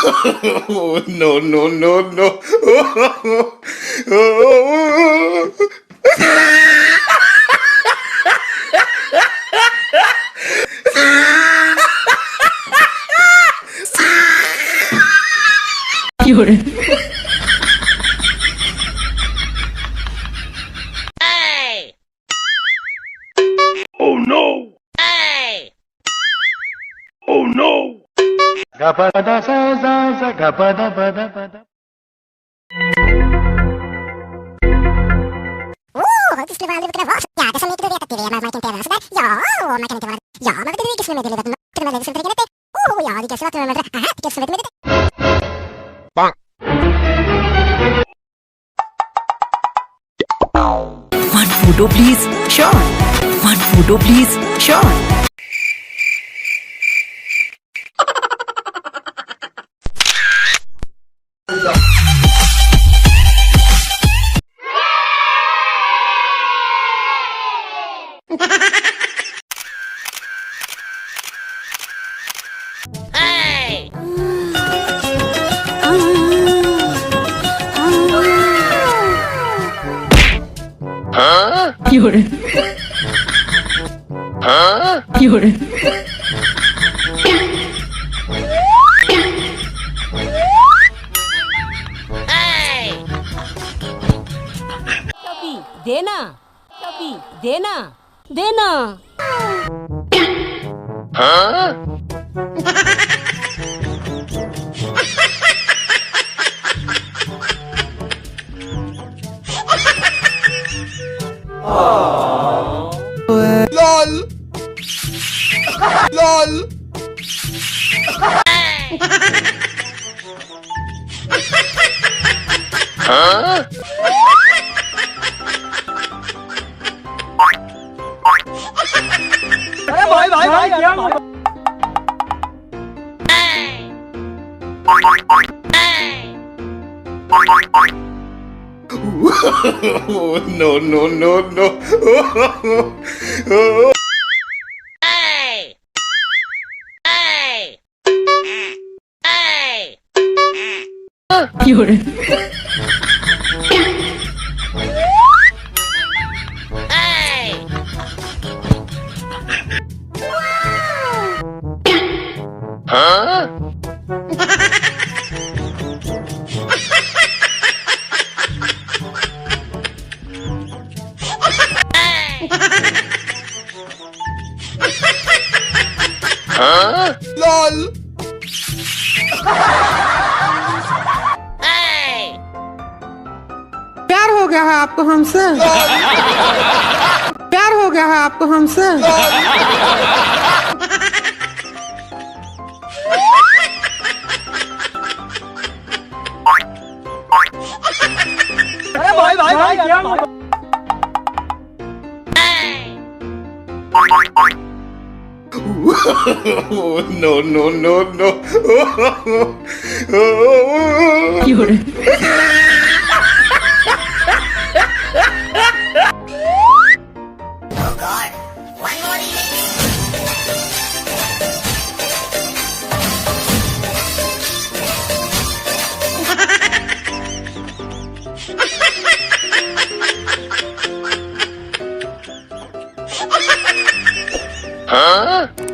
Oh, no, no, no, no. Oh, oh no! Oh no! Gapada sa sa sa gapada pada pada. Het is wel leuk was. Ja, dat is niet de wereld die maar maakt tegen ons. Ja, maar kan het wel. Ja, maar we kunnen niet meer dat kunnen we zeggen dat. Oh ja, die wat we met. Aha, die wat met. Bang. One photo please. Sure. One photo please. Sure. Hey! Huh? Huh? Hey! कभी देना कभी देना देना Huh? LOL! LOL! Huh? Oh, no, no, no, no. Oh. Hey! Hey! Hey! Hey! Huh? Huh? LOL! Hey! प्यार हो गया है आपको हमसे प्यार हो गया है आपको हमसे Oh, no, no, no, no. Oh God! One more Huh?